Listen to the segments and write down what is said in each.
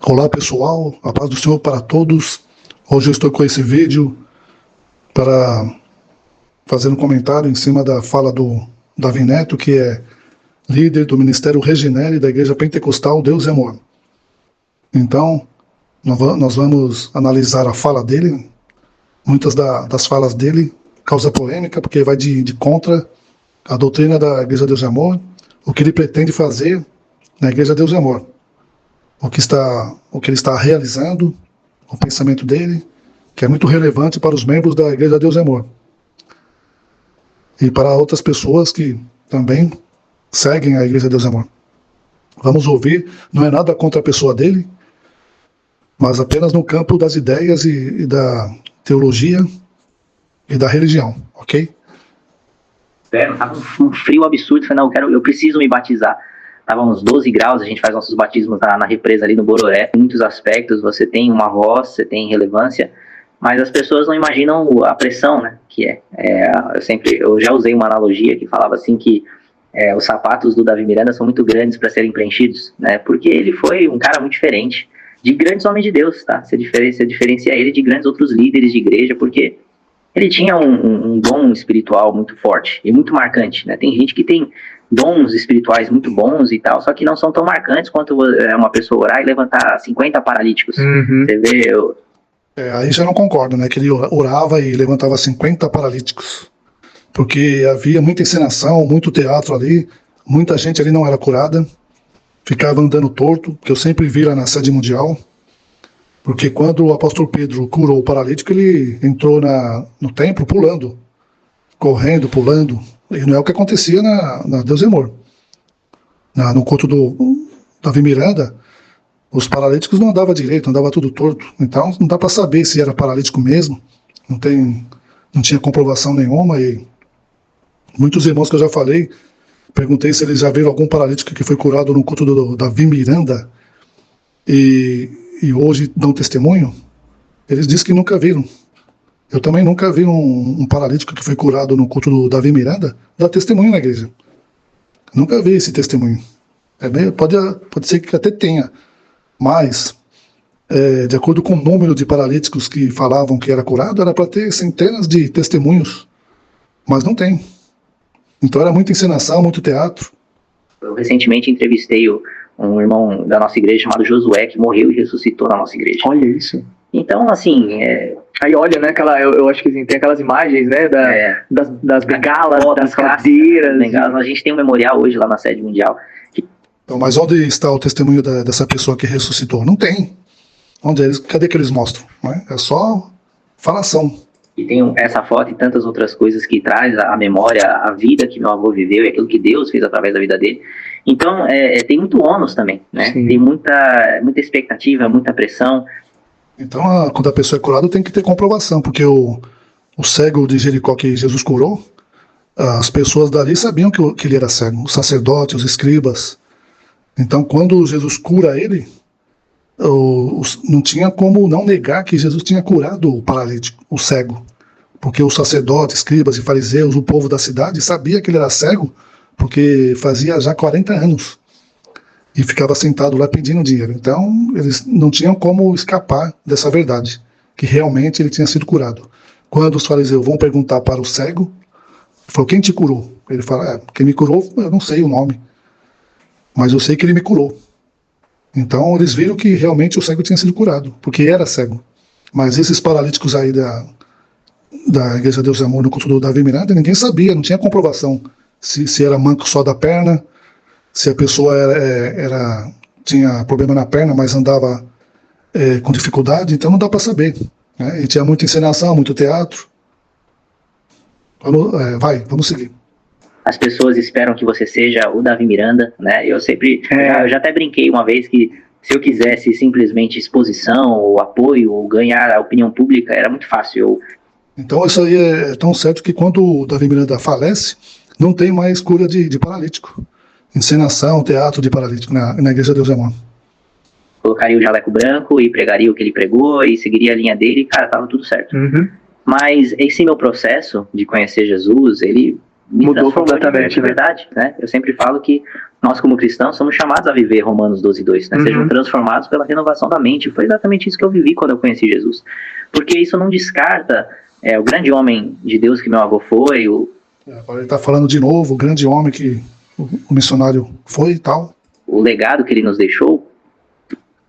Olá pessoal, a paz do Senhor para todos. Hoje eu estou com esse vídeo para fazer um comentário em cima da fala do Davi Neto, que é líder do Ministério Regenere da Igreja Pentecostal Deus e Amor. Então, nós vamos analisar a fala dele. Muitas das falas dele causam polêmica, porque vai de contra a doutrina da Igreja Deus e Amor, o que ele pretende fazer na Igreja Deus e Amor. O que ele está realizando, o pensamento dele, que é muito relevante para os membros da Igreja Deus e Amor. E para outras pessoas que também seguem a Igreja Deus e Amor. Vamos ouvir, não é nada contra a pessoa dele, mas apenas no campo das ideias e da teologia e da religião, ok? Tava um frio absurdo, falei, não, eu preciso me batizar. Tava uns 12 graus, a gente faz nossos batismos na represa ali no Bororé. Em muitos aspectos, você tem uma voz, você tem relevância, mas as pessoas não imaginam a pressão, né, que eu já usei uma analogia que falava assim que os sapatos do Davi Miranda são muito grandes para serem preenchidos, né, porque ele foi um cara muito diferente, de grandes homens de Deus, tá? Você diferencia ele de grandes outros líderes de igreja, porque ele tinha um dom espiritual muito forte e muito marcante, né? Tem gente que tem dons espirituais muito bons e tal, só que não são tão marcantes quanto uma pessoa orar e levantar 50 paralíticos. Uhum. Você vê... Aí já não concordo, né? Que ele orava e levantava 50 paralíticos. Porque havia muita encenação, muito teatro ali, muita gente ali não era curada, ficava andando torto, que eu sempre vi lá na sede mundial. Porque quando o apóstolo Pedro curou o paralítico, ele entrou no templo pulando, correndo, pulando. E não é o que acontecia na Deus e Amor. No culto do Davi Miranda, os paralíticos não andavam direito, andava tudo torto. Então não dá para saber se era paralítico mesmo. Não tinha comprovação nenhuma. E muitos irmãos que eu já falei, perguntei se eles já viram algum paralítico que foi curado no culto do Davi Miranda e hoje dão testemunho. Eles dizem que nunca viram. Eu também nunca vi um paralítico que foi curado no culto do Davi Miranda dar testemunho na igreja. Nunca vi esse testemunho. Pode ser que até tenha, mas de acordo com o número de paralíticos que falavam que era curado, era para ter centenas de testemunhos, mas não tem. Então era muita encenação, muito teatro. Eu recentemente entrevistei um irmão da nossa igreja chamado Josué, que morreu e ressuscitou na nossa igreja. Olha isso. Então, assim... Aí olha, né, eu acho que assim, tem aquelas imagens, né, das bengalas, das cadeiras. Bengalas. A gente tem um memorial hoje lá na sede mundial. Então, mas onde está o testemunho dessa pessoa que ressuscitou? Não tem. Cadê que eles mostram? Né? É só falação. E tem essa foto e tantas outras coisas que traz a memória, a vida que meu avô viveu e aquilo que Deus fez através da vida dele. Então, tem muito ônus também, né? Sim. Tem muita expectativa, muita pressão. Então, quando a pessoa é curada, tem que ter comprovação, porque o cego de Jericó que Jesus curou, as pessoas dali sabiam que ele era cego, os sacerdotes, os escribas. Então, quando Jesus cura ele, não tinha como não negar que Jesus tinha curado o paralítico, o cego, porque os sacerdotes, escribas e fariseus, o povo da cidade, sabia que ele era cego, porque fazia já 40 anos. E ficava sentado lá pedindo dinheiro. Então, eles não tinham como escapar dessa verdade, que realmente ele tinha sido curado. Quando os fariseus vão perguntar para o cego, ele falou, quem te curou? Ele fala, quem me curou, eu não sei o nome, mas eu sei que ele me curou. Então, eles viram que realmente o cego tinha sido curado, porque era cego. Mas esses paralíticos aí da Igreja Deus e Amor no culto do Davi Miranda, ninguém sabia, não tinha comprovação se era manco só da perna, se a pessoa tinha problema na perna, mas andava com dificuldade, então não dá para saber. Né? E tinha muita encenação, muito teatro. Vamos seguir. As pessoas esperam que você seja o Davi Miranda, né? Eu já até brinquei uma vez que se eu quisesse simplesmente exposição, ou apoio, ou ganhar a opinião pública, era muito fácil. Então isso aí é tão certo que quando o Davi Miranda falece, não tem mais cura de paralítico. Encenação, teatro de paralítico na Igreja Deus e Amor. Colocaria o jaleco branco e pregaria o que ele pregou e seguiria a linha dele e, cara, tava tudo certo. Uhum. Mas esse meu processo de conhecer Jesus, ele me Mudou transformou completamente, de verdade, né? Eu sempre falo que nós, como cristãos, somos chamados a viver Romanos 12:2, né? Sejam transformados pela renovação da mente. Foi exatamente isso que eu vivi quando eu conheci Jesus. Porque isso não descarta o grande homem de Deus que meu avô foi. Agora ele está falando de novo, o grande homem que o missionário foi e tal. O legado que ele nos deixou.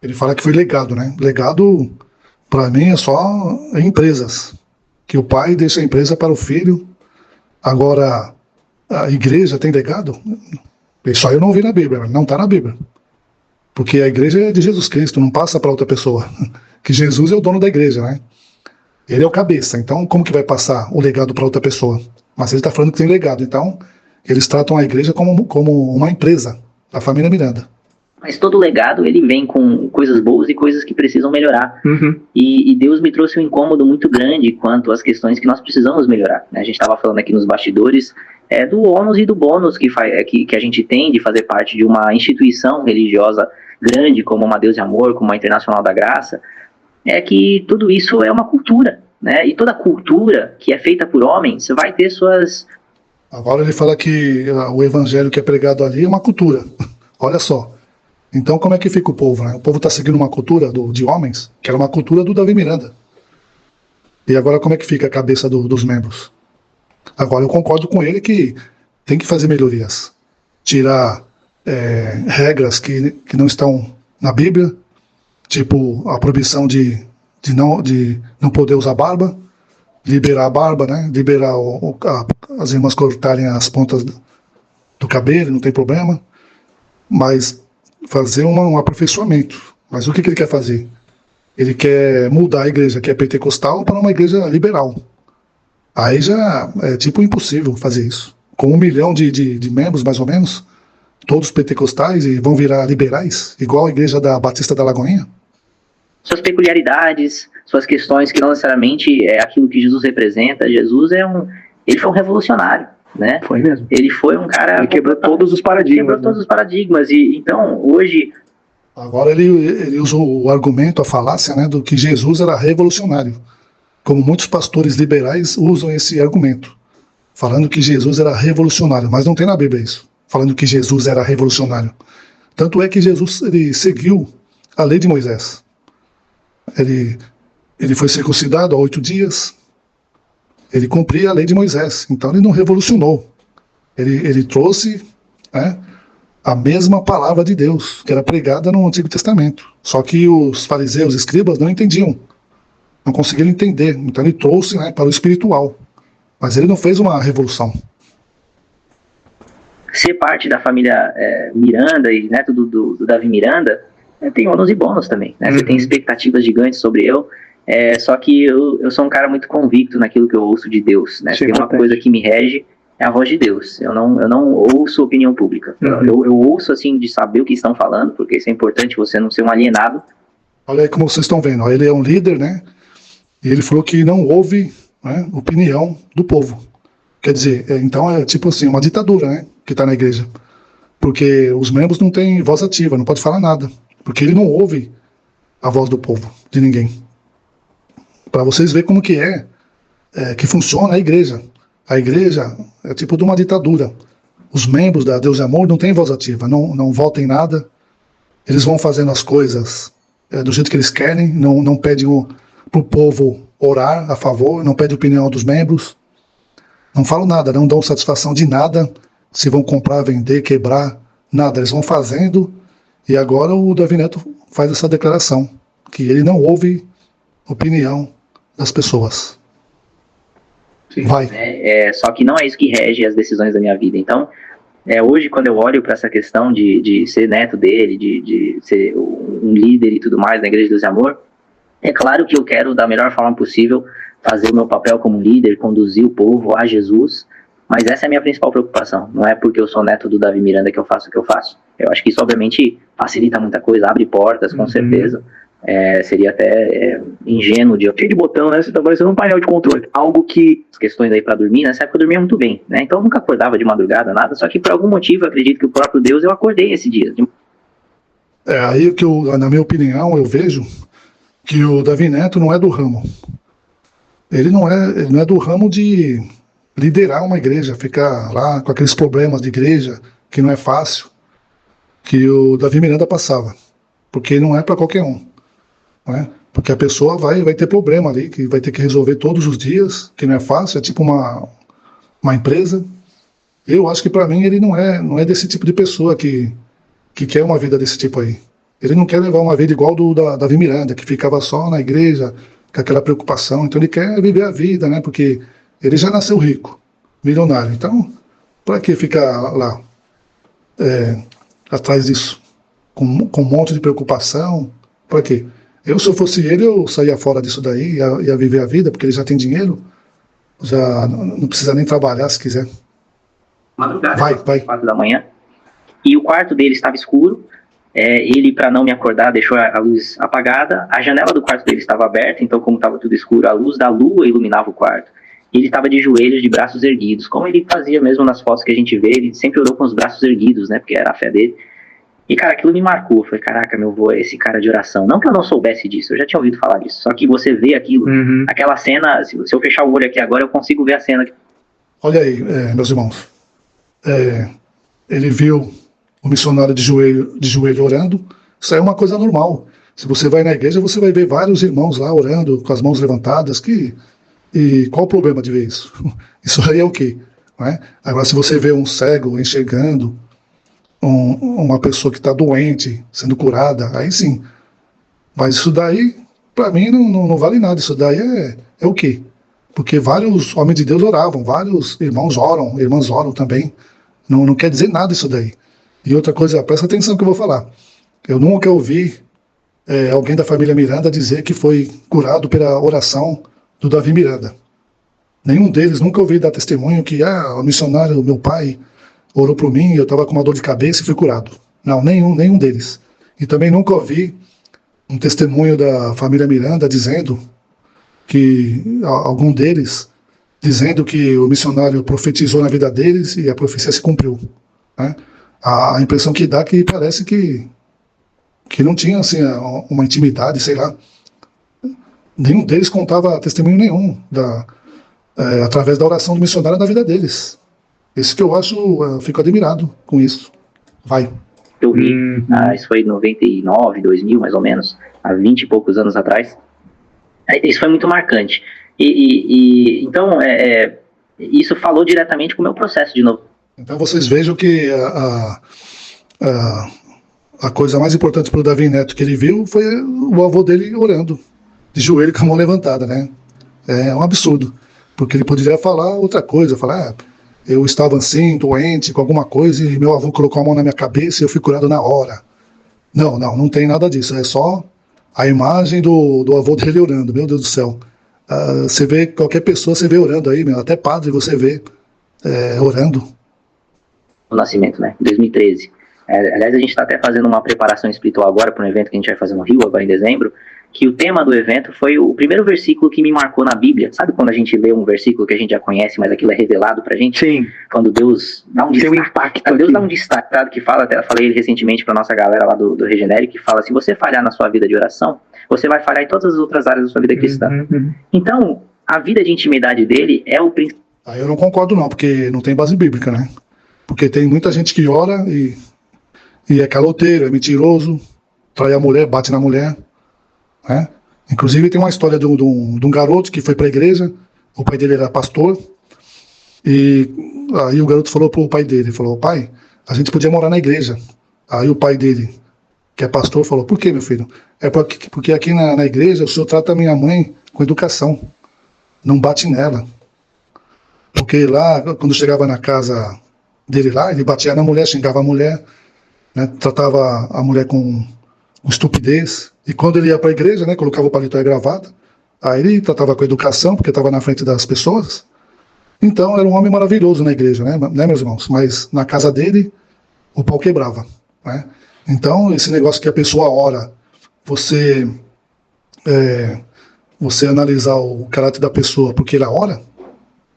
Ele fala que foi legado, né? Legado, para mim, é só empresas. Que o pai deixa a empresa para o filho. Agora, a igreja tem legado? Isso aí eu não vi na Bíblia, não está na Bíblia. Porque a igreja é de Jesus Cristo, não passa para outra pessoa. Que Jesus é o dono da igreja, né? Ele é o cabeça, então como que vai passar o legado para outra pessoa? Mas ele está falando que tem legado, então eles tratam a igreja como uma empresa, da família Miranda. Mas todo legado, ele vem com coisas boas e coisas que precisam melhorar. E Deus me trouxe um incômodo muito grande quanto às questões que nós precisamos melhorar, né? A gente estava falando aqui nos bastidores do ônus e do bônus que a gente tem de fazer parte de uma instituição religiosa grande, como uma Deus de Amor, como a Internacional da Graça, que tudo isso é uma cultura, né? E toda cultura que é feita por homens vai ter suas... Agora ele fala que o evangelho que é pregado ali é uma cultura. Olha só. Então como é que fica o povo, né? O povo está seguindo uma cultura de homens, que era uma cultura do Davi Miranda. E agora como é que fica a cabeça dos membros? Agora eu concordo com ele que tem que fazer melhorias. Tirar regras que não estão na Bíblia, tipo a proibição de não poder usar barba, liberar a barba, né? Liberar as irmãs cortarem as pontas do cabelo, não tem problema, mas fazer um aperfeiçoamento. Mas o que ele quer fazer? Ele quer mudar a igreja que é pentecostal para uma igreja liberal. Aí já é tipo impossível fazer isso. Com 1 milhão de membros, mais ou menos, todos pentecostais, e vão virar liberais, igual a igreja da Batista da Lagoinha. Suas peculiaridades, suas questões que não necessariamente é aquilo que Jesus representa. Jesus ele foi um revolucionário, né? Foi mesmo. Ele foi um cara... Ele quebrou todos os paradigmas. Quebrou todos os paradigmas. E então, hoje... Agora ele usa o argumento, a falácia, né, do que Jesus era revolucionário. Como muitos pastores liberais usam esse argumento, falando que Jesus era revolucionário, mas não tem na Bíblia isso, falando que Jesus era revolucionário. Tanto é que Jesus ele seguiu a lei de Moisés. Ele foi circuncidado há 8 dias, ele cumpria a lei de Moisés, então ele não revolucionou. Ele trouxe, né, a mesma palavra de Deus, que era pregada no Antigo Testamento. Só que os fariseus, escribas, não entendiam, não conseguiram entender. Então ele trouxe, né, para o espiritual. Mas ele não fez uma revolução. Ser parte da família Miranda e neto do Davi Miranda tem ônus e bônus também, né? Você tem expectativas gigantes sobre eu. Só que eu sou um cara muito convicto naquilo que eu ouço de Deus, né? Tem uma coisa que me rege, é a voz de Deus. Eu não ouço opinião pública. Eu ouço, assim, de saber o que estão falando, porque isso é importante, você não ser um alienado. Olha aí como vocês estão vendo, ó, ele é um líder, né? E ele falou que não houve, né, opinião do povo. Quer dizer, então é tipo assim, uma ditadura, né, que está na igreja. Porque os membros não têm voz ativa, não pode falar nada. Porque ele não ouve a voz do povo, de ninguém. Para vocês verem como que que funciona a igreja. A igreja é tipo de uma ditadura. Os membros da Deus de Amor não têm voz ativa, não votam em nada. Eles vão fazendo as coisas do jeito que eles querem, não pedem para o povo orar a favor, não pedem opinião dos membros. Não falam nada, não dão satisfação de nada, se vão comprar, vender, quebrar, nada. Eles vão fazendo, e agora o Davi Neto faz essa declaração, que ele não ouve opinião das pessoas. Sim. Vai. Só que não é isso que rege as decisões da minha vida. Então, hoje, quando eu olho para essa questão de ser neto dele, de ser um líder e tudo mais na Igreja de Deus e Amor, é claro que eu quero, da melhor forma possível, fazer o meu papel como líder, conduzir o povo a Jesus, mas essa é a minha principal preocupação. Não é porque eu sou neto do Davi Miranda que eu faço o que eu faço. Eu acho que isso, obviamente, facilita muita coisa, abre portas, com certeza. Seria até ingênuo de... Cheio de botão, né? Você tá parecendo um painel de controle. Algo que... As questões aí para dormir, nessa época eu dormia muito bem, né? Então eu nunca acordava de madrugada, nada, só que por algum motivo, eu acredito que o próprio Deus, eu acordei esse dia. Aí que na minha opinião, eu vejo que o Davi Neto não é do ramo. Ele não é do ramo de liderar uma igreja, ficar lá com aqueles problemas de igreja, que não é fácil, que o Davi Miranda passava, porque não é para qualquer um, né? Porque a pessoa vai ter problema ali, que vai ter que resolver todos os dias, que não é fácil, é tipo uma empresa. Eu acho que para mim ele não é desse tipo de pessoa que quer uma vida desse tipo aí. Ele não quer levar uma vida igual da Davi Miranda, que ficava só na igreja, com aquela preocupação. Então ele quer viver a vida, né? Porque ele já nasceu rico, milionário. Então, para que ficar lá atrás disso? Com um monte de preocupação? Para quê? Se eu fosse ele, eu saía fora disso daí, ia viver a vida, porque ele já tem dinheiro, já não precisa nem trabalhar se quiser. Madrugada, vai. 4 da manhã. E o quarto dele estava escuro. Ele, para não me acordar, deixou a luz apagada. A janela do quarto dele estava aberta, então, como estava tudo escuro, a luz da lua iluminava o quarto. E ele estava de joelhos, de braços erguidos, como ele fazia mesmo nas fotos que a gente vê. Ele sempre orou com os braços erguidos, né? Porque era a fé dele. E, cara, aquilo me marcou. Eu falei, caraca, meu avô é esse cara de oração. Não que eu não soubesse disso, eu já tinha ouvido falar disso. Só que você vê aquilo, aquela cena, se eu fechar o olho aqui agora, eu consigo ver a cena. Olha aí, meus irmãos. Ele viu o missionário de joelho orando. Isso aí é uma coisa normal. Se você vai na igreja, você vai ver vários irmãos lá orando, com as mãos levantadas. E qual o problema de ver isso? Isso aí é o quê? Não é? Agora, se você vê um cego enxergando, uma pessoa que está doente, sendo curada, aí sim. Mas isso daí, para mim, não vale nada. Isso daí é o quê? Porque vários homens de Deus oravam, vários irmãos oram, irmãs oram também. Não quer dizer nada isso daí. E outra coisa, presta atenção que eu vou falar. Eu nunca ouvi alguém da família Miranda dizer que foi curado pela oração do Davi Miranda. Nenhum deles, nunca ouvi dar testemunho que o missionário, meu pai, orou por mim, eu estava com uma dor de cabeça e fui curado. Não, nenhum deles. E também nunca ouvi um testemunho da família Miranda dizendo que, algum deles, dizendo que o missionário profetizou na vida deles e a profecia se cumpriu. Né? A impressão que dá que parece que não tinha assim, uma intimidade, sei lá. Nenhum deles contava testemunho nenhum através da oração do missionário na vida deles. Isso que eu acho, eu fico admirado com isso. Vai. Eu vi, isso foi em 99, 2000 mais ou menos, há 20 e poucos anos atrás. Isso foi muito marcante. Então, isso falou diretamente com o meu processo de novo. Então vocês vejam que a coisa mais importante para o Davi Neto que ele viu foi o avô dele orando, de joelho com a mão levantada, né? É um absurdo, porque ele poderia falar outra coisa, falar, eu estava assim, doente, com alguma coisa, e meu avô colocou a mão na minha cabeça e eu fui curado na hora. Não tem nada disso, é só a imagem do avô dele orando, meu Deus do céu. Você vê qualquer pessoa, você vê orando aí, até padre você vê orando. O nascimento, né? 2013. Aliás, a gente está até fazendo uma preparação espiritual agora para um evento que a gente vai fazer no Rio, agora em dezembro, que o tema do evento foi o primeiro versículo que me marcou na Bíblia. Sabe quando a gente lê um versículo que a gente já conhece, mas aquilo é revelado pra gente? Sim. Quando Deus dá um destaque. Impacto Deus dá um destaque, sabe, que fala, até falei recentemente pra nossa galera lá do Regenere, que fala, se você falhar na sua vida de oração, você vai falhar em todas as outras áreas da sua vida cristã. Então, a vida de intimidade dele é o princípio. Eu não concordo não, porque não tem base bíblica, né? Porque tem muita gente que ora e é caloteiro, é mentiroso, trai a mulher, bate na mulher, né? Inclusive tem uma história de um garoto que foi para a igreja, o pai dele era pastor, e aí o garoto falou pro pai dele, falou, pai, a gente podia morar na igreja. Aí o pai dele, que é pastor, falou, por que, meu filho? Porque aqui na igreja o senhor trata a minha mãe com educação, não bate nela. Porque lá, quando chegava na casa dele lá, ele batia na mulher, xingava a mulher, né, tratava a mulher com estupidez. E quando ele ia para a igreja, né, colocava o paletó e a gravata, aí ele tratava com educação, porque estava na frente das pessoas. Então era um homem maravilhoso na igreja, né, meus irmãos? Mas na casa dele, o pau quebrava, né? Então esse negócio que a pessoa ora, você analisar o caráter da pessoa porque ela ora,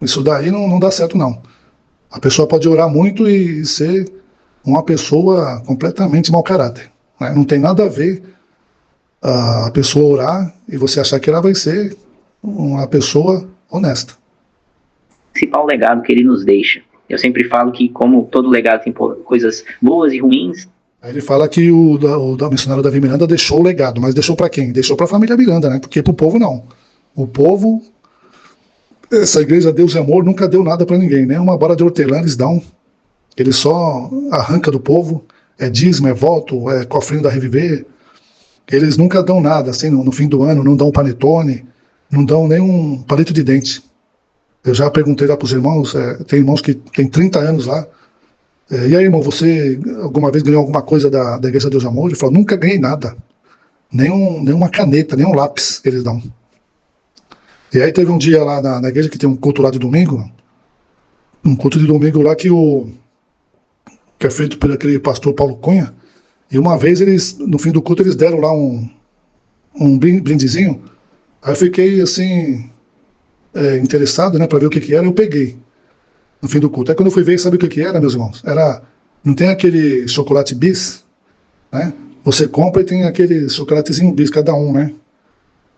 isso daí não dá certo não. A pessoa pode orar muito e ser uma pessoa completamente mau caráter, né? Não tem nada a ver a pessoa orar e você achar que ela vai ser uma pessoa honesta. principal legado que ele nos deixa. Eu sempre falo que, como todo legado tem coisas boas e ruins. Aí ele fala que o missionário Davi Miranda deixou o legado, mas deixou para quem? Deixou para a família Miranda, né? Porque para o povo não. O povo, essa igreja Deus e Amor nunca deu nada para ninguém, né? Uma bala de hortelã eles dão, ele só arranca do povo, é dízimo, é voto, é cofrinho da Reviver. Eles nunca dão nada, assim, no fim do ano, não dão panetone, não dão nem um palito de dente. Eu já perguntei lá para os irmãos, tem irmãos que tem 30 anos lá, e aí, irmão, você alguma vez ganhou alguma coisa da Igreja Deus e Amor? Ele falou, nunca ganhei nada, nenhuma caneta, nem um lápis eles dão. E aí teve um dia lá na igreja que tem um culto lá de domingo, um culto de domingo lá que é feito por aquele pastor Paulo Cunha, e uma vez eles, no fim do culto, eles deram lá um brindezinho, aí eu fiquei assim, interessado, né, para ver o que era, eu peguei no fim do culto. Aí quando eu fui ver, sabe o que era, meus irmãos? Não tem aquele chocolate bis, né? Você compra e tem aquele chocolatezinho bis, cada um, né?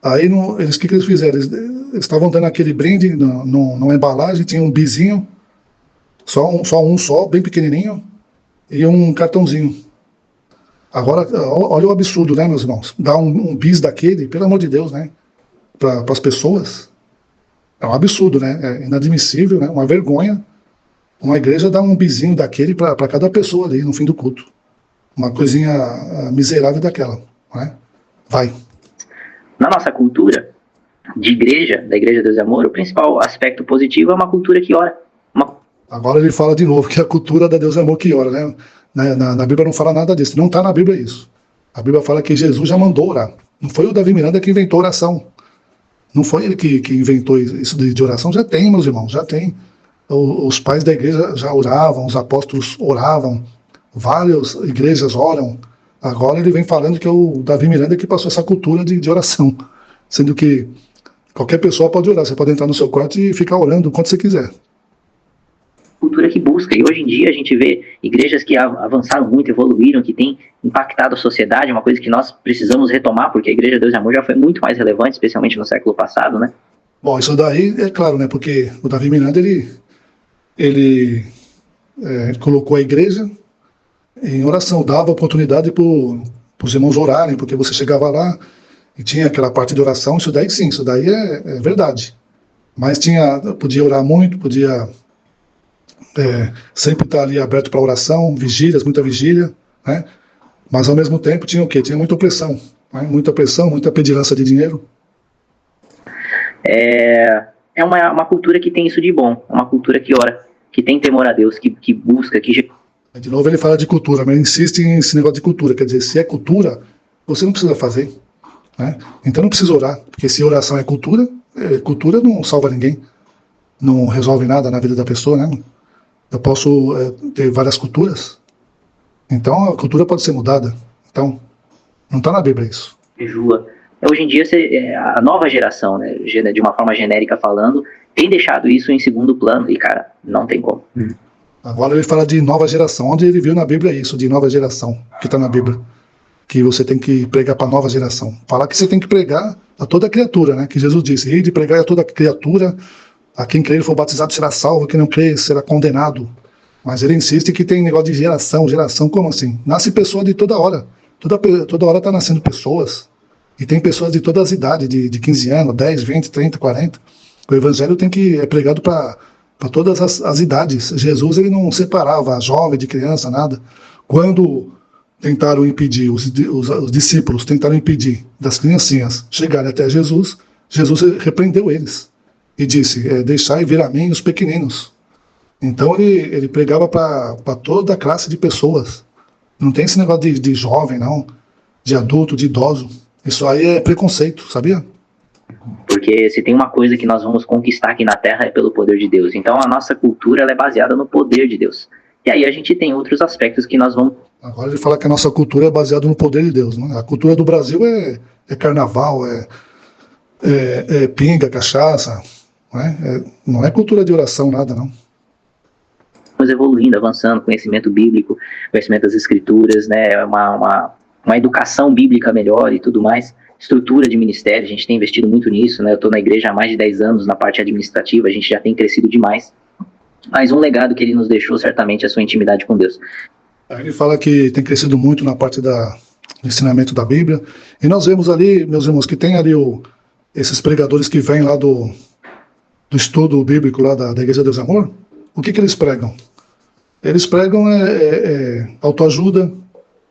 Aí o que eles fizeram? Eles estavam dando aquele brinde numa embalagem, tinha um bizinho, só, bem pequenininho, e um cartãozinho. Agora, olha o absurdo, né, meus irmãos? Dar um bis daquele, pelo amor de Deus, né? Para as pessoas. É um absurdo, né? É inadmissível, né? Uma vergonha. Uma igreja dá um bizinho daquele para cada pessoa ali no fim do culto. Uma coisinha miserável daquela, né? Vai. Na nossa cultura de igreja, da Igreja Deus e Amor, o principal aspecto positivo é uma cultura que ora. Agora ele fala de novo que é a cultura da Deus e Amor que ora, né? Na Bíblia não fala nada disso. Não está na Bíblia isso. A Bíblia fala que Jesus já mandou orar. Não foi o Davi Miranda que inventou oração. Não foi ele que inventou isso de oração. Já tem, meus irmãos, já tem. Os pais da igreja já oravam, os apóstolos oravam, várias igrejas oram. Agora ele vem falando que é o Davi Miranda que passou essa cultura de oração. Sendo que qualquer pessoa pode orar. Você pode entrar no seu quarto e ficar orando quanto você quiser. Cultura que busca, e hoje em dia a gente vê igrejas que avançaram muito, evoluíram, que têm impactado a sociedade, uma coisa que nós precisamos retomar, porque a Igreja Deus e Amor já foi muito mais relevante, especialmente no século passado, né? Bom, isso daí é claro, né? Porque o Davi Miranda, ele colocou a igreja em oração, dava oportunidade para os irmãos orarem, porque você chegava lá e tinha aquela parte de oração, isso daí sim, isso daí é verdade. Mas podia orar muito, podia sempre estar ali aberto para oração, vigílias, muita vigília, né? Mas ao mesmo tempo tinha o quê? Tinha muita opressão, né? Muita pressão, muita pedirância de dinheiro. É uma cultura que tem isso de bom, uma cultura que ora, que tem temor a Deus, que busca, que... De novo ele fala de cultura, mas ele insiste nesse negócio de cultura, quer dizer, se é cultura, você não precisa fazer, né? Então não precisa orar, porque se oração é cultura não salva ninguém, não resolve nada na vida da pessoa, né? Eu posso ter várias culturas, então a cultura pode ser mudada, então não está na Bíblia isso. Hoje em dia, a nova geração, né, de uma forma genérica falando, tem deixado isso em segundo plano, e cara, não tem como. Agora ele fala de nova geração, onde ele viu na Bíblia isso, de nova geração, que está na Bíblia, que você tem que pregar para a nova geração. Falar que você tem que pregar a toda criatura, né, que Jesus disse, e de pregar a toda criatura, a quem crer e for batizado será salvo, quem não crer será condenado. Mas ele insiste que tem negócio de geração, como assim? Nasce pessoa de toda hora, toda hora está nascendo pessoas, e tem pessoas de todas as idades, de 15 anos, 10, 20, 30, 40. O evangelho é pregado para todas as idades. Jesus ele não separava jovem de criança, nada. Quando tentaram impedir, os discípulos tentaram impedir das criancinhas chegarem até Jesus, Jesus repreendeu eles e disse, deixai vir a mim os pequeninos. Então ele pregava para toda a classe de pessoas. Não tem esse negócio de jovem, não, de adulto, de idoso. Isso aí é preconceito, sabia? Porque se tem uma coisa que nós vamos conquistar aqui na Terra é pelo poder de Deus. Então a nossa cultura ela é baseada no poder de Deus. E aí a gente tem outros aspectos que nós vamos... Agora ele fala que a nossa cultura é baseada no poder de Deus, né? A cultura do Brasil é carnaval, pinga, cachaça, né? Não é cultura de oração, nada, não. Estamos evoluindo, avançando, conhecimento bíblico, conhecimento das escrituras, né? É uma uma educação bíblica melhor e tudo mais, estrutura de ministério, a gente tem investido muito nisso, né? Eu estou na igreja há mais de 10 anos na parte administrativa, a gente já tem crescido demais, mas um legado que ele nos deixou certamente é a sua intimidade com Deus. Ele fala que tem crescido muito na parte do ensinamento da Bíblia, e nós vemos ali, meus irmãos, que tem ali esses pregadores que vêm lá do estudo bíblico lá da Igreja Deus Amor. O que eles pregam? Eles pregam autoajuda,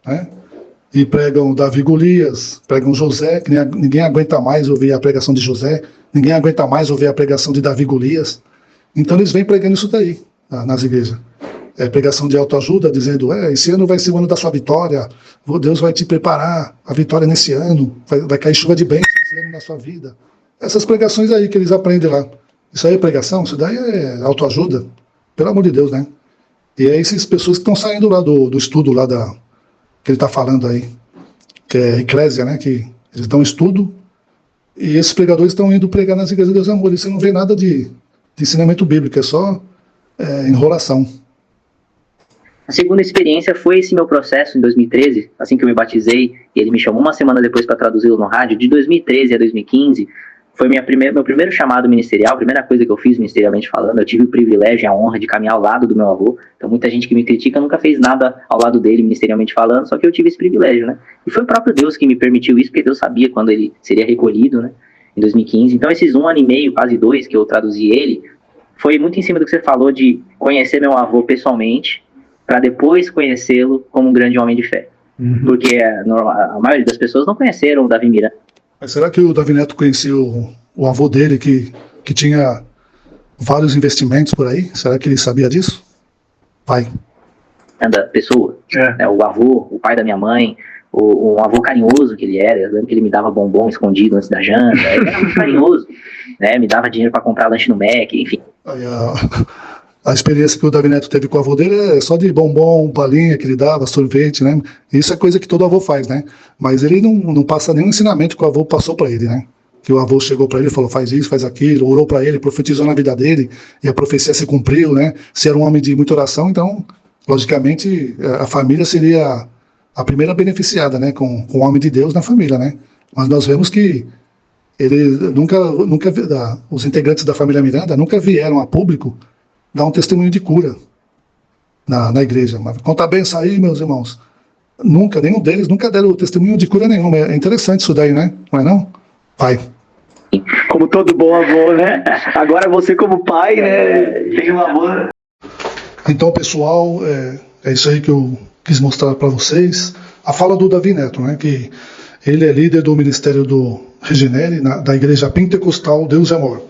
né? E pregam Davi e Golias, pregam José, que ninguém aguenta mais ouvir a pregação de José, ninguém aguenta mais ouvir a pregação de Davi e Golias. Então eles vêm pregando isso daí, nas igrejas. Pregação de autoajuda, dizendo, esse ano vai ser o ano da sua vitória, Deus vai te preparar, a vitória nesse ano, vai cair chuva de bênçãos esse ano na sua vida. Essas pregações aí que eles aprendem lá. Isso aí é pregação? Isso daí é autoajuda? Pelo amor de Deus, né? E é essas pessoas que estão saindo lá do estudo lá que ele está falando aí, que é Eclésia, né? Que eles dão estudo e esses pregadores estão indo pregar nas igrejas de Deus Amor. E você não vê nada de ensinamento bíblico, é só enrolação. A segunda experiência foi esse meu processo em 2013, assim que eu me batizei, e ele me chamou uma semana depois para traduzi-lo no rádio. De 2013 a 2015, foi meu primeiro chamado ministerial, a primeira coisa que eu fiz ministerialmente falando. Eu tive o privilégio e a honra de caminhar ao lado do meu avô. Então muita gente que me critica nunca fez nada ao lado dele ministerialmente falando, só que eu tive esse privilégio, né? E foi o próprio Deus que me permitiu isso, porque Deus sabia quando ele seria recolhido, né? Em 2015. Então esses 1 ano e meio, quase 2, que eu traduzi ele, foi muito em cima do que você falou de conhecer meu avô pessoalmente, para depois conhecê-lo como um grande homem de fé. Porque a maioria das pessoas não conheceram o Davi Miranda. Mas será que o Davi Neto conhecia o avô dele, que tinha vários investimentos por aí? Será que ele sabia disso? Pai. Da pessoa. O avô, o pai da minha mãe, o avô carinhoso que ele era. Eu lembro que ele me dava bombom escondido antes da janta. Ele era muito carinhoso. Né? Me dava dinheiro para comprar lanche no Mac, enfim. Aí, a experiência que o Davi Neto teve com o avô dele é só de bombom, balinha que ele dava, sorvete, né? Isso é coisa que todo avô faz, né? Mas ele não passa nenhum ensinamento que o avô passou para ele, né? Que o avô chegou para ele e falou, faz isso, faz aquilo, orou para ele, profetizou na vida dele, e a profecia se cumpriu, né? Se era um homem de muita oração, então, logicamente, a família seria a primeira beneficiada, né? Com o homem de Deus na família, né? Mas nós vemos que ele nunca os integrantes da família Miranda nunca vieram a público dar um testemunho de cura na igreja. Mas conta bem isso aí, meus irmãos. Nenhum deles nunca deram testemunho de cura nenhuma. É interessante isso daí, né? Não é não? Pai. Como todo bom avô, né? Agora você como pai, né? Tem um avô. Então, pessoal, é isso aí que eu quis mostrar para vocês. A fala do Davi Neto, né? Que ele é líder do ministério do Regenere, da igreja pentecostal Deus é Amor.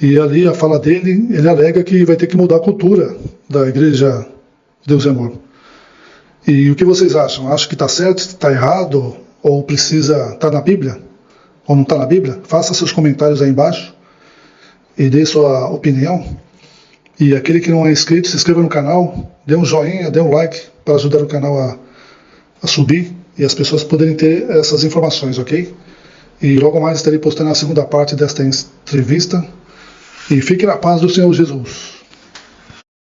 E ali a fala dele, ele alega que vai ter que mudar a cultura da igreja Deus é Amor. E o que vocês acham? Acham que está certo, está errado, ou precisa estar na Bíblia? Ou não está na Bíblia? Faça seus comentários aí embaixo e dê sua opinião. E aquele que não é inscrito, se inscreva no canal, dê um joinha, dê um like para ajudar o canal a subir e as pessoas poderem ter essas informações, ok? E logo mais estarei postando a segunda parte desta entrevista. E fique na paz do Senhor Jesus.